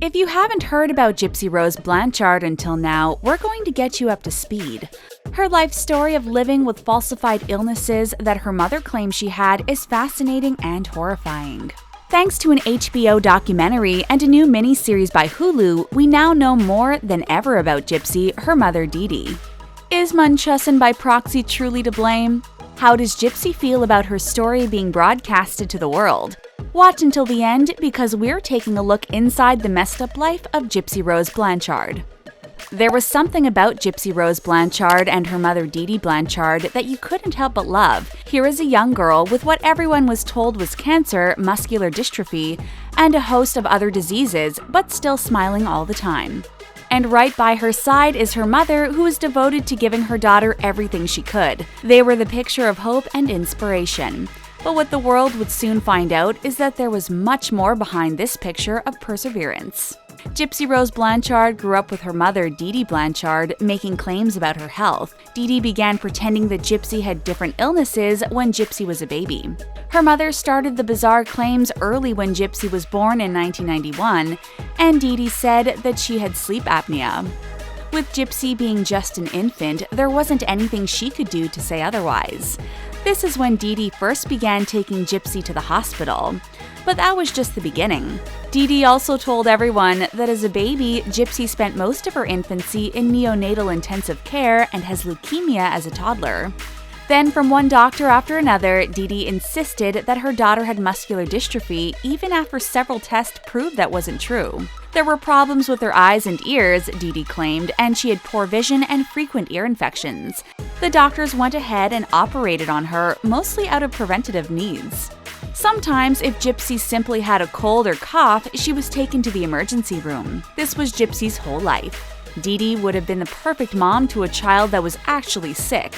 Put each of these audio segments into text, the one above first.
If you haven't heard about Gypsy Rose Blanchard until now, we're going to get you up to speed. Her life story of living with falsified illnesses that her mother claims she had is fascinating and horrifying. Thanks to an HBO documentary and a new miniseries by Hulu, we now know more than ever about Gypsy, her mother Dee Dee. Is Munchausen by proxy truly to blame? How does Gypsy feel about her story being broadcasted to the world? Watch until the end because we're taking a look inside the messed-up life of Gypsy Rose Blanchard. There was something about Gypsy Rose Blanchard and her mother Dee Dee Blanchard that you couldn't help but love. Here is a young girl with what everyone was told was cancer, muscular dystrophy, and a host of other diseases, but still smiling all the time. And right by her side is her mother, who was devoted to giving her daughter everything she could. They were the picture of hope and inspiration. But what the world would soon find out is that there was much more behind this picture of perseverance. Gypsy Rose Blanchard grew up with her mother, Dee Dee Blanchard, making claims about her health. Dee Dee began pretending that Gypsy had different illnesses when Gypsy was a baby. Her mother started the bizarre claims early when Gypsy was born in 1991, and Dee Dee said that she had sleep apnea. With Gypsy being just an infant, there wasn't anything she could do to say otherwise. This is when Dee Dee first began taking Gypsy to the hospital. But that was just the beginning. Dee Dee also told everyone that as a baby, Gypsy spent most of her infancy in neonatal intensive care and has leukemia as a toddler. Then, from one doctor after another, Dee Dee insisted that her daughter had muscular dystrophy, even after several tests proved that wasn't true. There were problems with her eyes and ears, Dee Dee claimed, and she had poor vision and frequent ear infections. The doctors went ahead and operated on her, mostly out of preventative needs. Sometimes, if Gypsy simply had a cold or cough, she was taken to the emergency room. This was Gypsy's whole life. Dee Dee would have been the perfect mom to a child that was actually sick.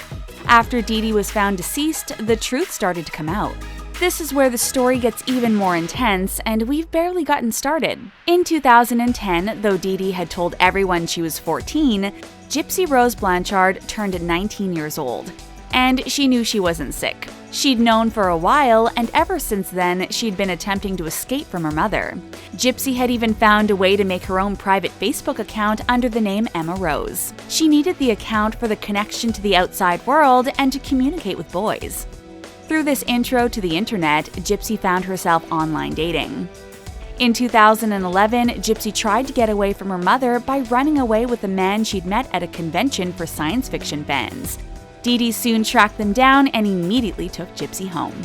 After Dee Dee was found deceased, the truth started to come out. This is where the story gets even more intense, and we've barely gotten started. In 2010, though Dee Dee had told everyone she was 14, Gypsy Rose Blanchard turned 19 years old. And she knew she wasn't sick. She'd known for a while, and ever since then, she'd been attempting to escape from her mother. Gypsy had even found a way to make her own private Facebook account under the name Emma Rose. She needed the account for the connection to the outside world and to communicate with boys. Through this intro to the internet, Gypsy found herself online dating. In 2011, Gypsy tried to get away from her mother by running away with a man she'd met at a convention for science fiction fans. Dee Dee soon tracked them down and immediately took Gypsy home.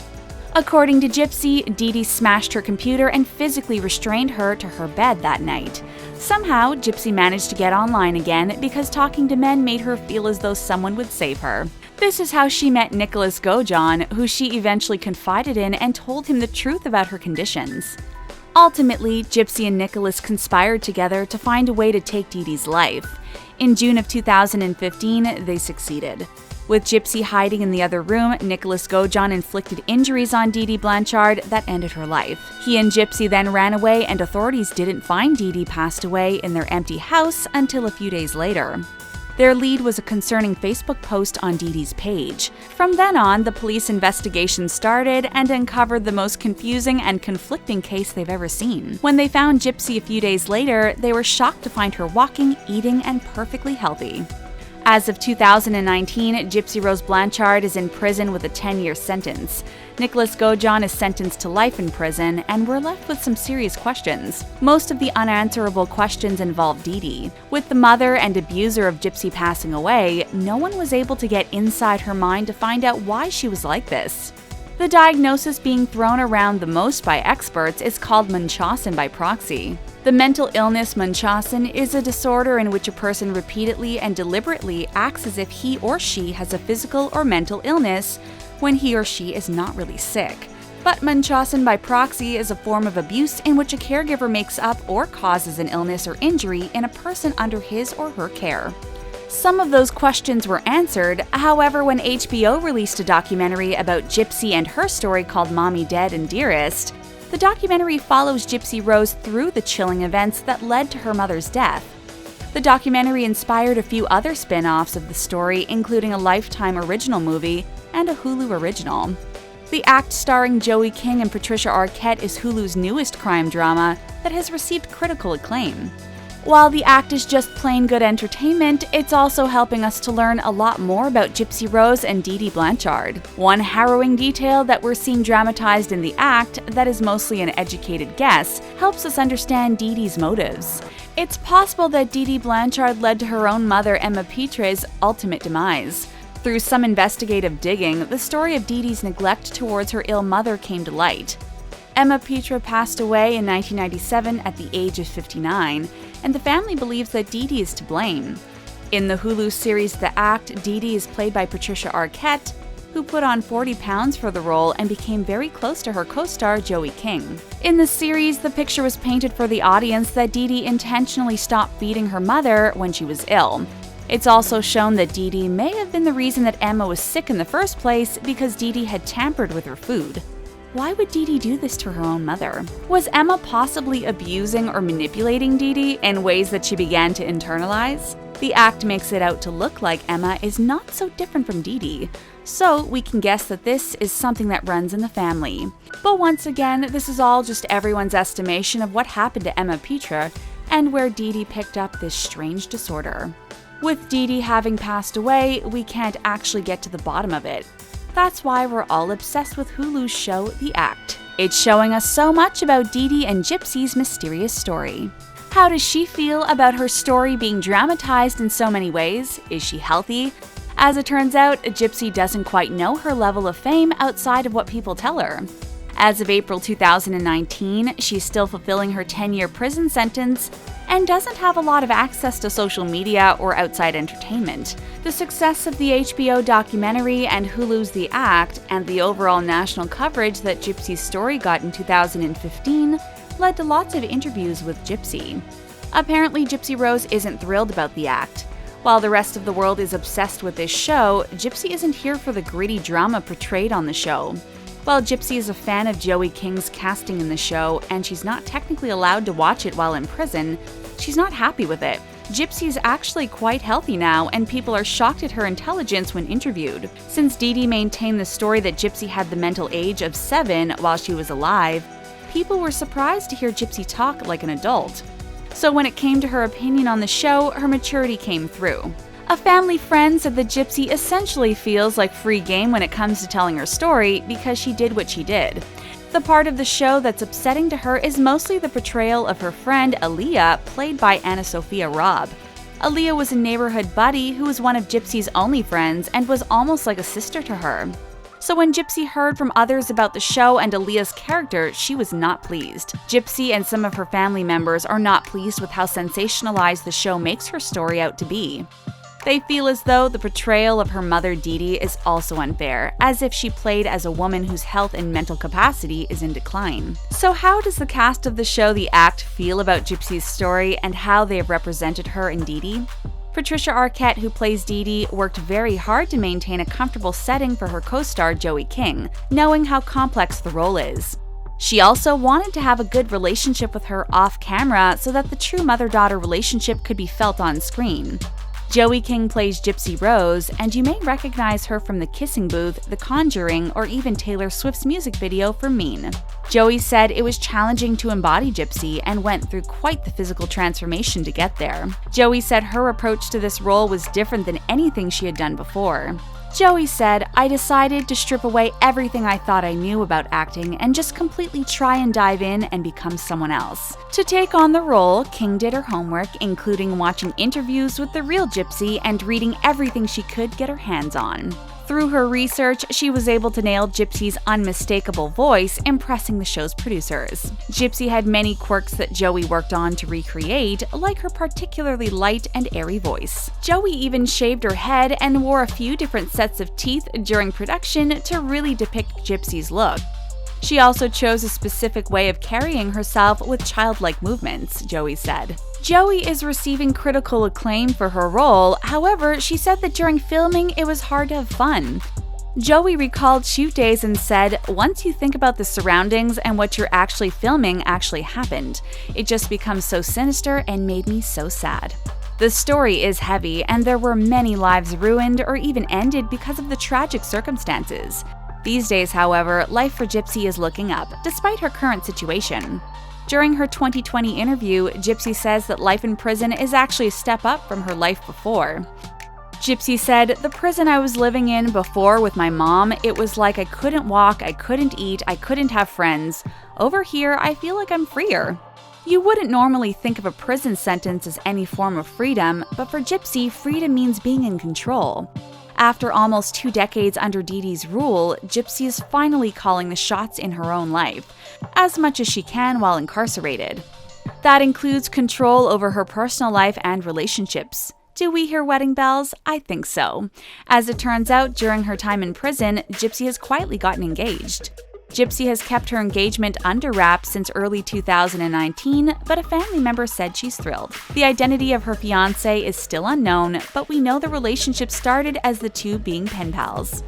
According to Gypsy, Dee Dee smashed her computer and physically restrained her to her bed that night. Somehow, Gypsy managed to get online again because talking to men made her feel as though someone would save her. This is how she met Nicholas Gojon, who she eventually confided in and told him the truth about her conditions. Ultimately, Gypsy and Nicholas conspired together to find a way to take Dee Dee's life. In June of 2015, they succeeded. With Gypsy hiding in the other room, Nicholas Gojon inflicted injuries on Dee Dee Blanchard that ended her life. He and Gypsy then ran away, and authorities didn't find Dee Dee passed away in their empty house until a few days later. Their lead was a concerning Facebook post on Dee Dee's page. From then on, the police investigation started and uncovered the most confusing and conflicting case they've ever seen. When they found Gypsy a few days later, they were shocked to find her walking, eating, and perfectly healthy. As of 2019, Gypsy Rose Blanchard is in prison with a 10-year sentence. Nicholas Gojon is sentenced to life in prison, and we're left with some serious questions. Most of the unanswerable questions involve Dee Dee. With the mother and abuser of Gypsy passing away, no one was able to get inside her mind to find out why she was like this. The diagnosis being thrown around the most by experts is called Munchausen by proxy. The mental illness Munchausen is a disorder in which a person repeatedly and deliberately acts as if he or she has a physical or mental illness when he or she is not really sick. But Munchausen by proxy is a form of abuse in which a caregiver makes up or causes an illness or injury in a person under his or her care. Some of those questions were answered, however, when HBO released a documentary about Gypsy and her story called Mommy Dead and Dearest, the documentary follows Gypsy Rose through the chilling events that led to her mother's death. The documentary inspired a few other spin-offs of the story, including a Lifetime original movie and a Hulu original. The act starring Joey King and Patricia Arquette is Hulu's newest crime drama that has received critical acclaim. While the act is just plain good entertainment, it's also helping us to learn a lot more about Gypsy Rose and Dee Dee Blanchard. One harrowing detail that we're seeing dramatized in the act, that is mostly an educated guess, helps us understand Dee Dee's motives. It's possible that Dee Dee Blanchard led to her own mother Emma Petre's ultimate demise. Through some investigative digging, the story of Dee Dee's neglect towards her ill mother came to light. Emma Petre passed away in 1997 at the age of 59, and the family believes that Dee Dee is to blame. In the Hulu series The Act, Dee Dee is played by Patricia Arquette, who put on 40 pounds for the role and became very close to her co-star Joey King. In the series, the picture was painted for the audience that Dee Dee intentionally stopped feeding her mother when she was ill. It's also shown that Dee Dee may have been the reason that Emma was sick in the first place because Dee Dee had tampered with her food. Why would Dee Dee do this to her own mother? Was Emma possibly abusing or manipulating Dee Dee in ways that she began to internalize? The act makes it out to look like Emma is not so different from Dee Dee, so we can guess that this is something that runs in the family. But once again, this is all just everyone's estimation of what happened to Emma Petre and where Dee Dee picked up this strange disorder. With Dee Dee having passed away, we can't actually get to the bottom of it. That's why we're all obsessed with Hulu's show, The Act. It's showing us so much about Dee Dee and Gypsy's mysterious story. How does she feel about her story being dramatized in so many ways? Is she healthy? As it turns out, Gypsy doesn't quite know her level of fame outside of what people tell her. As of April 2019, she's still fulfilling her 10-year prison sentence and doesn't have a lot of access to social media or outside entertainment. The success of the HBO documentary and Hulu's The Act, and the overall national coverage that Gypsy's story got in 2015, led to lots of interviews with Gypsy. Apparently, Gypsy Rose isn't thrilled about The Act. While the rest of the world is obsessed with this show, Gypsy isn't here for the gritty drama portrayed on the show. While Gypsy is a fan of Joey King's casting in the show, and she's not technically allowed to watch it while in prison, she's not happy with it. Gypsy is actually quite healthy now, and people are shocked at her intelligence when interviewed. Since Dee Dee maintained the story that Gypsy had the mental age of 7 while she was alive, people were surprised to hear Gypsy talk like an adult. So when it came to her opinion on the show, her maturity came through. A family friend said that Gypsy essentially feels like free game when it comes to telling her story because she did what she did. The part of the show that's upsetting to her is mostly the portrayal of her friend Aaliyah, played by Anna Sophia Robb. Aaliyah was a neighborhood buddy who was one of Gypsy's only friends and was almost like a sister to her. So when Gypsy heard from others about the show and Aaliyah's character, she was not pleased. Gypsy and some of her family members are not pleased with how sensationalized the show makes her story out to be. They feel as though the portrayal of her mother Dee Dee is also unfair, as if she played as a woman whose health and mental capacity is in decline. So how does the cast of the show The Act feel about Gypsy's story and how they have represented her in Dee Dee? Patricia Arquette, who plays Dee Dee, worked very hard to maintain a comfortable setting for her co-star Joey King, knowing how complex the role is. She also wanted to have a good relationship with her off-camera so that the true mother-daughter relationship could be felt on screen. Joey King plays Gypsy Rose, and you may recognize her from The Kissing Booth, The Conjuring, or even Taylor Swift's music video for Mean. Joey said it was challenging to embody Gypsy and went through quite the physical transformation to get there. Joey said her approach to this role was different than anything she had done before. Joey said, "I decided to strip away everything I thought I knew about acting and just completely try and dive in and become someone else." To take on the role, King did her homework, including watching interviews with the real Gypsy and reading everything she could get her hands on. Through her research, she was able to nail Gypsy's unmistakable voice, impressing the show's producers. Gypsy had many quirks that Joey worked on to recreate, like her particularly light and airy voice. Joey even shaved her head and wore a few different sets of teeth during production to really depict Gypsy's look. She also chose a specific way of carrying herself with childlike movements, Joey said. Joey is receiving critical acclaim for her role, however, she said that during filming it was hard to have fun. Joey recalled shoot days and said, "Once you think about the surroundings and what you're actually filming actually happened, it just becomes so sinister and made me so sad." The story is heavy, and there were many lives ruined or even ended because of the tragic circumstances. These days, however, life for Gypsy is looking up, despite her current situation. During her 2020 interview, Gypsy says that life in prison is actually a step up from her life before. Gypsy said, "The prison I was living in before with my mom, it was like I couldn't walk, I couldn't eat, I couldn't have friends. Over here, I feel like I'm freer." You wouldn't normally think of a prison sentence as any form of freedom, but for Gypsy, freedom means being in control. After almost 2 decades under Dee Dee's rule, Gypsy is finally calling the shots in her own life, as much as she can while incarcerated. That includes control over her personal life and relationships. Do we hear wedding bells? I think so. As it turns out, during her time in prison, Gypsy has quietly gotten engaged. Gypsy has kept her engagement under wraps since early 2019, but a family member said she's thrilled. The identity of her fiancé is still unknown, but we know the relationship started as the two being pen pals.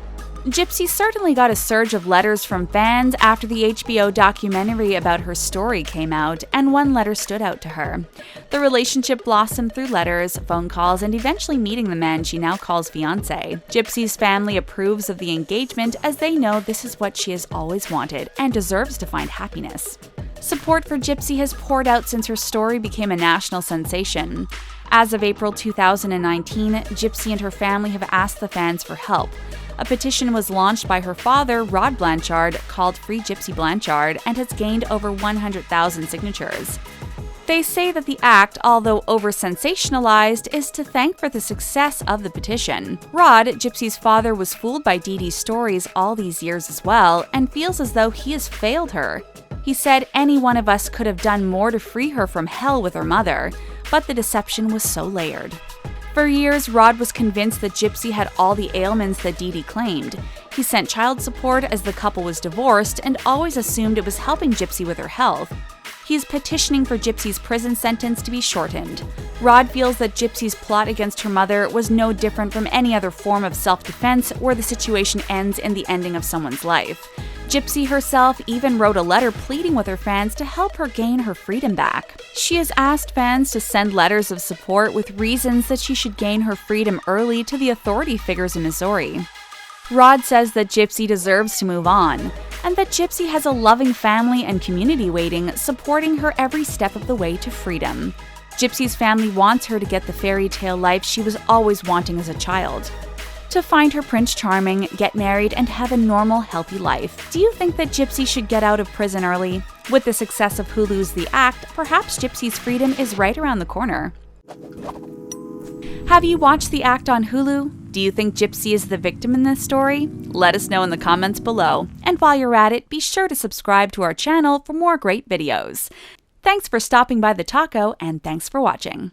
Gypsy certainly got a surge of letters from fans after the HBO documentary about her story came out, and one letter stood out to her. The relationship blossomed through letters, phone calls, and eventually meeting the man she now calls fiancé. Gypsy's family approves of the engagement as they know this is what she has always wanted and deserves to find happiness. Support for Gypsy has poured out since her story became a national sensation. As of April 2019, Gypsy and her family have asked the fans for help. A petition was launched by her father, Rod Blanchard, called Free Gypsy Blanchard, and has gained over 100,000 signatures. They say that the act, although over-sensationalized, is to thank for the success of the petition. Rod, Gypsy's father, was fooled by Dee Dee's stories all these years as well, and feels as though he has failed her. He said any one of us could have done more to free her from hell with her mother, but the deception was so layered. For years, Rod was convinced that Gypsy had all the ailments that Dee Dee claimed. He sent child support as the couple was divorced and always assumed it was helping Gypsy with her health. He is petitioning for Gypsy's prison sentence to be shortened. Rod feels that Gypsy's plot against her mother was no different from any other form of self-defense where the situation ends in the ending of someone's life. Gypsy herself even wrote a letter pleading with her fans to help her gain her freedom back. She has asked fans to send letters of support with reasons that she should gain her freedom early to the authority figures in Missouri. Rod says that Gypsy deserves to move on, and that Gypsy has a loving family and community waiting, supporting her every step of the way to freedom. Gypsy's family wants her to get the fairy tale life she was always wanting as a child. To find her Prince Charming, get married, and have a normal, healthy life. Do you think that Gypsy should get out of prison early? With the success of Hulu's The Act, perhaps Gypsy's freedom is right around the corner. Have you watched The Act on Hulu? Do you think Gypsy is the victim in this story? Let us know in the comments below. And while you're at it, be sure to subscribe to our channel for more great videos. Thanks for stopping by the taco, and thanks for watching.